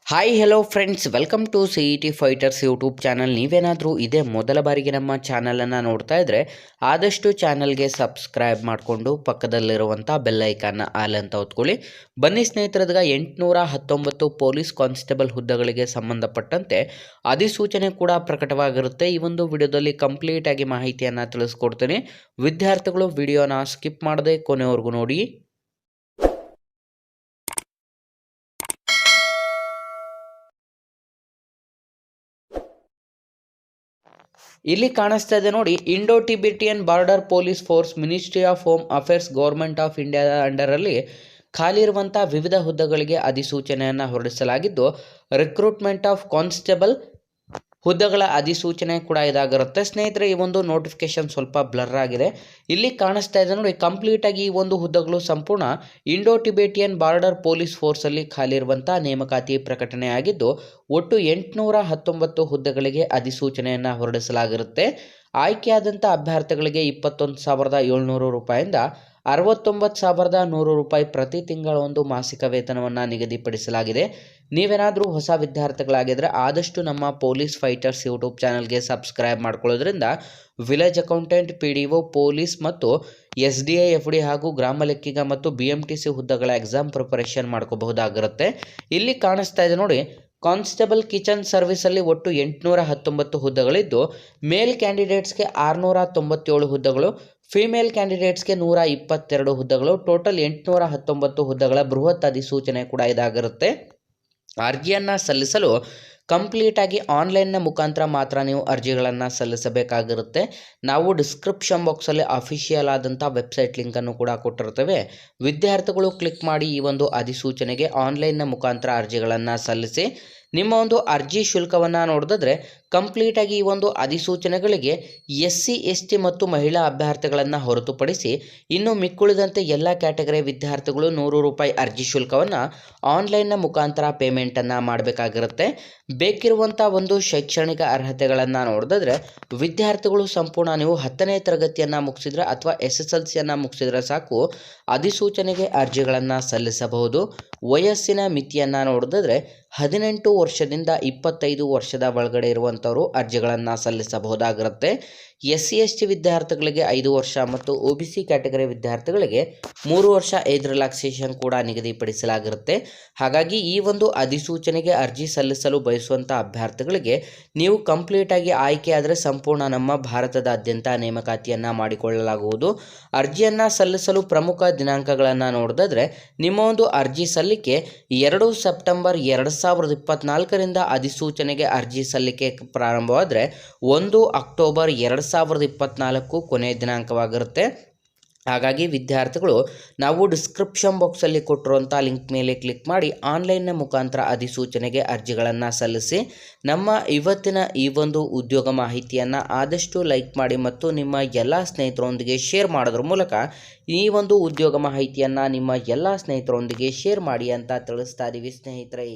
Hi hello friends, welcome to CET fighters YouTube channel. ನೀವೇನಾದರೂ ಇದೇ ಮೊದಲ ಬಾರಿಗೆ ನಮ್ಮ ಚಾನಲನ್ನು ನೋಡ್ತಾ ಇದ್ದರೆ ಆದಷ್ಟು ಚಾನಲ್ಗೆ ಸಬ್ಸ್ಕ್ರೈಬ್ ಮಾಡಿಕೊಂಡು ಪಕ್ಕದಲ್ಲಿರುವಂಥ ಬೆಲ್ ಐಕಾನ್ನ ಆಲ್ ಅಂತ ಹೊತ್ಕೊಳ್ಳಿ. ಬನ್ನಿ ಸ್ನೇಹಿತರದಾಗ 819 ಪೊಲೀಸ್ ಕಾನ್ಸ್ಟೇಬಲ್ ಹುದ್ದೆಗಳಿಗೆ ಸಂಬಂಧಪಟ್ಟಂತೆ ಅಧಿಸೂಚನೆ ಕೂಡ ಪ್ರಕಟವಾಗಿರುತ್ತೆ. ಈ ಒಂದು ವಿಡಿಯೋದಲ್ಲಿ ಕಂಪ್ಲೀಟಾಗಿ ಮಾಹಿತಿಯನ್ನು ತಿಳಿಸ್ಕೊಡ್ತೀನಿ. ವಿದ್ಯಾರ್ಥಿಗಳು ವಿಡಿಯೋನ ಸ್ಕಿಪ್ ಮಾಡದೆ ಕೊನೆವರೆಗೂ ನೋಡಿ. ಇಲ್ಲಿ ಕಾಣಿಸ್ತಾ ಇದೆ ನೋಡಿ, Indo Tibetan border police force, ministry of home affairs, government of ಇಂಡಿಯಾದ ಅಂಡರಲ್ಲಿ ಖಾಲಿ ಇರುವಂಥ ವಿವಿಧ ಹುದ್ದೆಗಳಿಗೆ ಅಧಿಸೂಚನೆಯನ್ನು ಹೊರಡಿಸಲಾಗಿದ್ದು, ರಿಕ್ರೂಟ್ಮೆಂಟ್ ಆಫ್ ಕಾನ್ಸ್ಟೇಬಲ್ ಹುದ್ದೆಗಳ ಅಧಿಸೂಚನೆ ಕೂಡ ಇದಾಗಿರುತ್ತೆ. ಸ್ನೇಹಿತರೆ, ಈ ಒಂದು ನೋಟಿಫಿಕೇಶನ್ ಸ್ವಲ್ಪ ಬ್ಲರ್ ಆಗಿದೆ. ಇಲ್ಲಿ ಕಾಣಿಸ್ತಾ ಇದೆ ನೋಡಿ, ಕಂಪ್ಲೀಟಾಗಿ ಈ ಒಂದು ಹುದ್ದೆಗಳು ಸಂಪೂರ್ಣ ಇಂಡೋ ಟಿಬೆಟಿಯನ್ ಬಾರ್ಡರ್ ಪೊಲೀಸ್ ಫೋರ್ಸಲ್ಲಿ ಖಾಲಿ ಇರುವಂಥ ನೇಮಕಾತಿ ಪ್ರಕಟಣೆ ಆಗಿದ್ದು, ಒಟ್ಟು 819 ಹುದ್ದೆಗಳಿಗೆ ಅಧಿಸೂಚನೆಯನ್ನು ಹೊರಡಿಸಲಾಗಿರುತ್ತೆ. ಆಯ್ಕೆಯಾದಂಥ ಅಭ್ಯರ್ಥಿಗಳಿಗೆ 21,700 ರೂಪಾಯಿಂದ 69,100 ರೂಪಾಯಿ ಪ್ರತಿ ತಿಂಗಳ ಒಂದು ಮಾಸಿಕ ವೇತನವನ್ನು ನಿಗದಿಪಡಿಸಲಾಗಿದೆ. ನೀವೇನಾದರೂ ಹೊಸ ವಿದ್ಯಾರ್ಥಿಗಳಾಗಿದ್ದರೆ ಆದಷ್ಟು ನಮ್ಮ ಪೊಲೀಸ್ ಫೈಟರ್ಸ್ ಯೂಟ್ಯೂಬ್ ಚಾನಲ್ಗೆ ಸಬ್ಸ್ಕ್ರೈಬ್ ಮಾಡ್ಕೊಳ್ಳೋದ್ರಿಂದ ವಿಲೇಜ್ ಅಕೌಂಟೆಂಟ್, PDO, ಪೊಲೀಸ್ ಮತ್ತು SDA, FD ಹಾಗೂ ಗ್ರಾಮ ಲೆಕ್ಕಿಗ ಮತ್ತು BMTC ಹುದ್ದೆಗಳ ಎಕ್ಸಾಮ್ ಪ್ರಿಪರೇಷನ್ ಮಾಡ್ಕೋಬಹುದಾಗಿರುತ್ತೆ. ಇಲ್ಲಿ ಕಾಣಿಸ್ತಾ ಇದೆ ನೋಡಿ, ಕಾನ್ಸ್ಟೇಬಲ್ ಕಿಚನ್ ಸರ್ವಿಸಲ್ಲಿ ಒಟ್ಟು 819 ಹುದ್ದೆಗಳಿದ್ದು, ಮೇಲ್ ಕ್ಯಾಂಡಿಡೇಟ್ಸ್ಗೆ 697 ಹುದ್ದೆಗಳು, ಫಿಮೇಲ್ ಕ್ಯಾಂಡಿಡೇಟ್ಸ್ಗೆ 122 ಹುದ್ದೆಗಳು, ಟೋಟಲ್ 819 ಹುದ್ದೆಗಳ ಬೃಹತ್ ಅಧಿಸೂಚನೆ ಕೂಡ ಇದಾಗಿರುತ್ತೆ. ಅರ್ಜಿಯನ್ನು ಸಲ್ಲಿಸಲು ಕಂಪ್ಲೀಟಾಗಿ ಆನ್ಲೈನ್ನ ಮುಖಾಂತರ ಮಾತ್ರ ನೀವು ಅರ್ಜಿಗಳನ್ನು ಸಲ್ಲಿಸಬೇಕಾಗಿರುತ್ತೆ. ನಾವು ಡಿಸ್ಕ್ರಿಪ್ಷನ್ ಬಾಕ್ಸಲ್ಲಿ ಅಫಿಷಿಯಲ್ ಆದಂಥ ವೆಬ್ಸೈಟ್ ಲಿಂಕನ್ನು ಕೂಡ ಕೊಟ್ಟಿರ್ತೇವೆ. ವಿದ್ಯಾರ್ಥಿಗಳು ಕ್ಲಿಕ್ ಮಾಡಿ ಈ ಒಂದು ಅಧಿಸೂಚನೆಗೆ ಆನ್ಲೈನ್ನ ಮುಖಾಂತರ ಅರ್ಜಿಗಳನ್ನು ಸಲ್ಲಿಸಿ. ನಿಮ್ಮ ಒಂದು ಅರ್ಜಿ ಶುಲ್ಕವನ್ನು ನೋಡಿದ್ರೆ ಕಂಪ್ಲೀಟಾಗಿ ಈ ಒಂದು ಅಧಿಸೂಚನೆಗಳಿಗೆ SC, ST ಮತ್ತು ಮಹಿಳಾ ಅಭ್ಯರ್ಥಿಗಳನ್ನು ಹೊರತುಪಡಿಸಿ ಇನ್ನು ಮಿಕ್ಕುಳಿದಂತೆ ಎಲ್ಲ ಕ್ಯಾಟಗರಿ ವಿದ್ಯಾರ್ಥಿಗಳು 100 ರೂಪಾಯಿ ಅರ್ಜಿ ಶುಲ್ಕವನ್ನು ಆನ್ಲೈನ್ನ ಮುಖಾಂತರ ಪೇಮೆಂಟನ್ನು ಮಾಡಬೇಕಾಗಿರುತ್ತೆ. ಬೇಕಿರುವಂಥ ಒಂದು ಶೈಕ್ಷಣಿಕ ಅರ್ಹತೆಗಳನ್ನು ನೋಡಿದ್ರೆ ವಿದ್ಯಾರ್ಥಿಗಳು ಸಂಪೂರ್ಣ ನೀವು 10ನೇ ತರಗತಿಯನ್ನು ಮುಗಿಸಿದ್ರೆ ಅಥವಾ SSLCಯನ್ನು ಮುಗಿಸಿದ್ರೆ ಸಾಕು, ಅಧಿಸೂಚನೆಗೆ ಅರ್ಜಿಗಳನ್ನು ಸಲ್ಲಿಸಬಹುದು. ವಯಸ್ಸಿನ ಮಿತಿಯನ್ನು ನೋಡಿದ್ರೆ 18 ವರ್ಷದಿಂದ 25 ವರ್ಷದ ಒಳಗಡೆ ಇರುವಂಥವರು ಅರ್ಜಿಗಳನ್ನು ಸಲ್ಲಿಸಬಹುದಾಗಿರುತ್ತೆ. SC, ST ವಿದ್ಯಾರ್ಥಿಗಳಿಗೆ 5 ವರ್ಷ ಮತ್ತು OBC ಕ್ಯಾಟಗರಿ ವಿದ್ಯಾರ್ಥಿಗಳಿಗೆ 3 ವರ್ಷ ಏಜ್ ರಿಲ್ಯಾಕ್ಸೇಷನ್ ಕೂಡ ನಿಗದಿಪಡಿಸಲಾಗಿರುತ್ತೆ. ಹಾಗಾಗಿ ಈ ಒಂದು ಅಧಿಸೂಚನೆಗೆ ಅರ್ಜಿ ಸಲ್ಲಿಸಲು ಬಯಸುವಂಥ ಅಭ್ಯರ್ಥಿಗಳಿಗೆ ನೀವು ಕಂಪ್ಲೀಟಾಗಿ ಆಯ್ಕೆಯಾದರೆ ಸಂಪೂರ್ಣ ನಮ್ಮ ಭಾರತದಾದ್ಯಂತ ನೇಮಕಾತಿಯನ್ನು ಮಾಡಿಕೊಳ್ಳಲಾಗುವುದು. ಅರ್ಜಿಯನ್ನು ಸಲ್ಲಿಸಲು ಪ್ರಮುಖ ದಿನಾಂಕಗಳನ್ನು ನೋಡಿದ್ರೆ ನಿಮ್ಮ ಒಂದು ಅರ್ಜಿ ಸಲ್ಲಿಕೆ 2 ಸೆಪ್ಟೆಂಬರ್ 2024ರಿಂದ ಅಧಿಸೂಚನೆಗೆ ಅರ್ಜಿ ಸಲ್ಲಿಕೆ ಪ್ರಾರಂಭವಾದರೆ 1 ಅಕ್ಟೋಬರ್ 2024 ಕೊನೆಯ ದಿನಾಂಕವಾಗಿರುತ್ತೆ. ಹಾಗಾಗಿ ವಿದ್ಯಾರ್ಥಿಗಳು ನಾವು ಡಿಸ್ಕ್ರಿಪ್ಷನ್ ಬಾಕ್ಸಲ್ಲಿ ಕೊಟ್ಟಿರುವಂಥ ಲಿಂಕ್ ಮೇಲೆ ಕ್ಲಿಕ್ ಮಾಡಿ ಆನ್ಲೈನ್ನ ಮುಖಾಂತರ ಅಧಿಸೂಚನೆಗೆ ಅರ್ಜಿಗಳನ್ನು ಸಲ್ಲಿಸಿ. ನಮ್ಮ ಇವತ್ತಿನ ಈ ಒಂದು ಉದ್ಯೋಗ ಮಾಹಿತಿಯನ್ನು ಆದಷ್ಟು ಲೈಕ್ ಮಾಡಿ ಮತ್ತು ನಿಮ್ಮ ಎಲ್ಲ ಸ್ನೇಹಿತರೊಂದಿಗೆ ಶೇರ್ ಮಾಡೋದ್ರ ಮೂಲಕ ಈ ಒಂದು ಉದ್ಯೋಗ ಮಾಹಿತಿಯನ್ನು ನಿಮ್ಮ ಎಲ್ಲ ಸ್ನೇಹಿತರೊಂದಿಗೆ ಶೇರ್ ಮಾಡಿ ಅಂತ ತಿಳಿಸ್ತಾ ಇದ್ದೀವಿ ಸ್ನೇಹಿತರೆ.